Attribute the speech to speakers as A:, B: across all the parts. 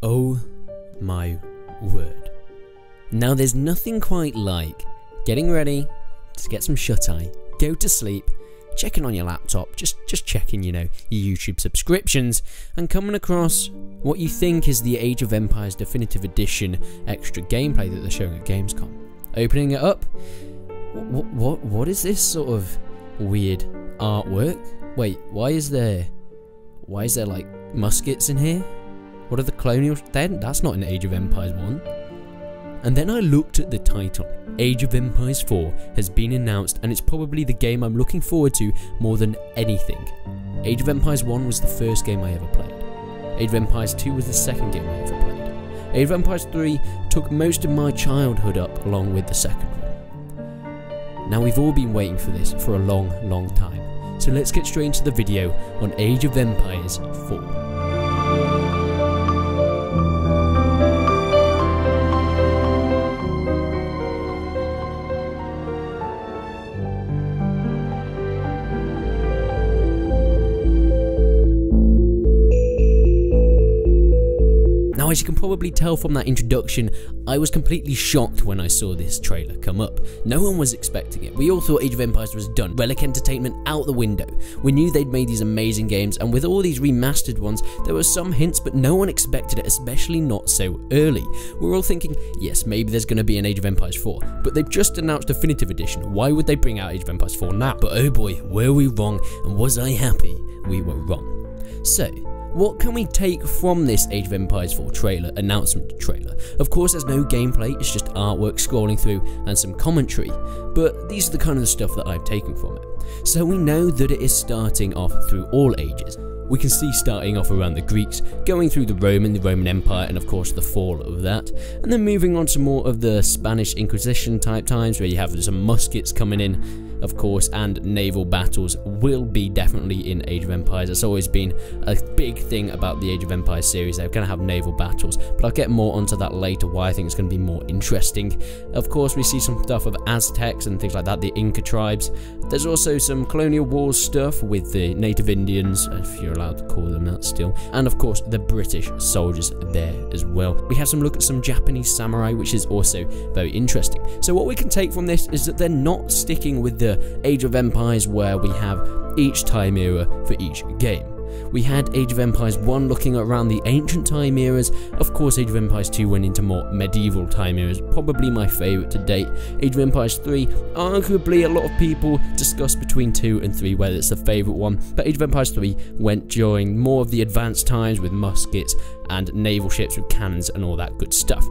A: Oh my word. Now there's nothing quite like getting ready to get some shut-eye, go to sleep, checking on your laptop, just checking, your YouTube subscriptions, and coming across what you think is the Age of Empires Definitive Edition extra gameplay that they're showing at Gamescom. Opening it up, what is this sort of weird artwork? Wait, why is there like muskets in here? What are the colonials? That's not in Age of Empires 1. And then I looked at the title. Age of Empires 4 has been announced, and it's probably the game I'm looking forward to more than anything. Age of Empires 1 was the first game I ever played. Age of Empires 2 was the second game I ever played. Age of Empires 3 took most of my childhood up along with the second one. Now we've all been waiting for this for a long time. So let's get straight into the video on Age of Empires 4. Now, as you can probably tell from that introduction, I was completely shocked when I saw this trailer come up. No one was expecting it. We all thought Age of Empires was done. Relic Entertainment out the window. We knew they'd made these amazing games, and with all these remastered ones, there were some hints, but no one expected it, especially not so early. We were all thinking, yes, maybe there's going to be an Age of Empires 4, but they've just announced Definitive Edition. Why would they bring out Age of Empires 4 now? But oh boy, were we wrong, and was I happy we were wrong. So, what can we take from this Age of Empires 4 trailer, announcement trailer? Of course, there's no gameplay, it's just artwork scrolling through and some commentary, but these are the kind of stuff that I've taken from it. So we know that it is starting off through all ages. We can see starting off around the Greeks, going through the Roman Empire, and of course the fall of that, and then moving on to more of the Spanish Inquisition type times, where you have some muskets coming in, of course, and naval battles will be definitely in Age of Empires. It's always been a big thing about the Age of Empires series. They're going to have naval battles, but I'll get more onto that later, why I think it's going to be more interesting. Of course, we see some stuff of Aztecs and things like that, the Inca tribes. There's also some colonial wars stuff with the native Indians, if you're allowed to call them that still, and of course the British soldiers there as well. We have some look at some Japanese samurai, which is also very interesting. So what we can take from this is that they're not sticking with the Age of Empires where we have each time era for each game. We had Age of Empires 1 looking around the ancient time eras. Of course, Age of Empires 2 went into more medieval time eras, probably my favourite to date. Age of Empires 3, arguably a lot of people discuss between 2 and 3 whether it's the favourite one, but Age of Empires 3 went during more of the advanced times with muskets and naval ships with cannons and all that good stuff.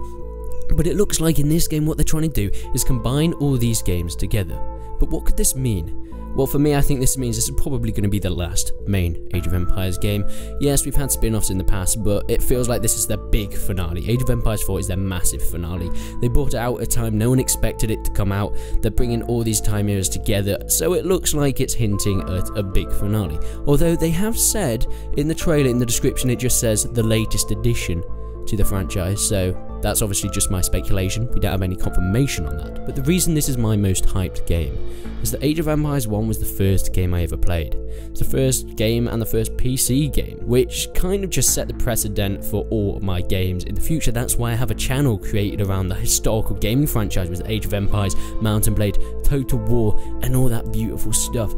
A: But it looks like in this game what they're trying to do is combine all these games together. But what could this mean? Well, for me, I think this means this is probably going to be the last main Age of Empires game. Yes, we've had spin-offs in the past, but it feels like this is their big finale. Age of Empires 4 is their massive finale. They brought it out at a time no one expected it to come out. They're bringing all these time eras together, so it looks like it's hinting at a big finale. Although they have said in the trailer, in the description, it just says the latest addition to the franchise, so that's obviously just my speculation. We don't have any confirmation on that. But the reason this is my most hyped game is that Age of Empires 1 was the first game I ever played. It's the first game and the first PC game, which kind of just set the precedent for all of my games in the future. That's why I have a channel created around the historical gaming franchise with Age of Empires, Mount and Blade, Total War, and all that beautiful stuff.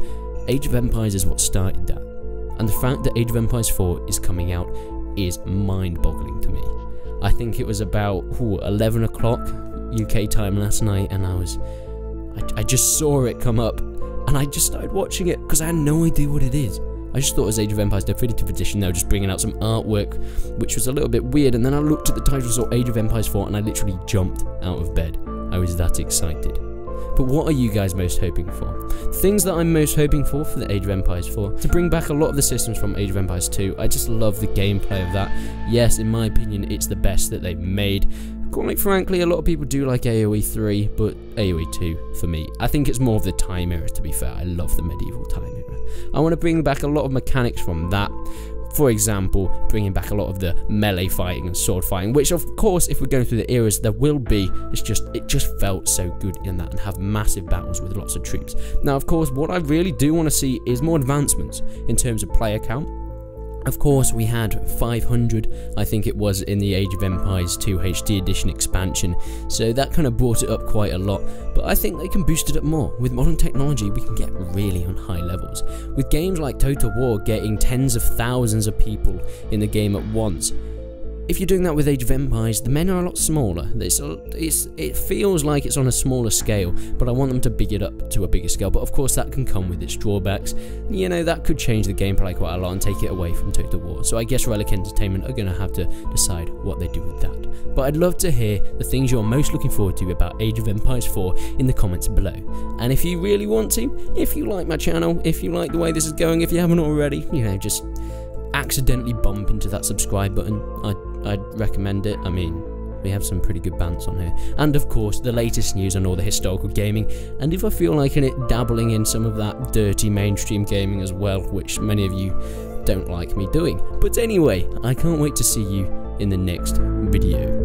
A: Age of Empires is what started that. And the fact that Age of Empires 4 is coming out is mind-boggling to me. I think it was about 11 o'clock UK time last night, and I just saw it come up, and I just started watching it because I had no idea what it is. I just thought it was Age of Empires Definitive Edition. They were just bringing out some artwork, which was a little bit weird, and then I looked at the title, saw Age of Empires 4, and I literally jumped out of bed. I was that excited. But what are you guys most hoping for? Things that I'm most hoping for the Age of Empires 4, to bring back a lot of the systems from Age of Empires 2. I just love the gameplay of that. Yes, in my opinion, it's the best that they've made. Quite frankly, a lot of people do like AoE 3, but AoE 2 for me. I think it's more of the time era, to be fair. I love the medieval time era. I want to bring back a lot of mechanics from that. For example, bringing back a lot of the melee fighting and sword fighting, which of course, if we're going through the eras, there will be. It just felt so good in that, and have massive battles with lots of troops. Now, of course, what I really do want to see is more advancements in terms of player count. Of course, we had 500, I think it was, in the Age of Empires 2 HD Edition expansion, so that kind of brought it up quite a lot, but I think they can boost it up more. With modern technology, we can get really on high levels. With games like Total War getting tens of thousands of people in the game at once, if you're doing that with Age of Empires, the men are a lot smaller. It feels like it's on a smaller scale, but I want them to big it up to a bigger scale. But of course, that can come with its drawbacks. You know, that could change the gameplay quite a lot and take it away from Total War. So I guess Relic Entertainment are going to have to decide what they do with that. But I'd love to hear the things you're most looking forward to about Age of Empires 4 in the comments below. And if you really want to, if you like my channel, if you like the way this is going, if you haven't already, you know, just accidentally bump into that subscribe button. I'd recommend it. I mean, we have some pretty good bands on here, and of course the latest news on all the historical gaming, and if I feel like dabbling in some of that dirty mainstream gaming as well, which many of you don't like me doing. But anyway, I can't wait to see you in the next video.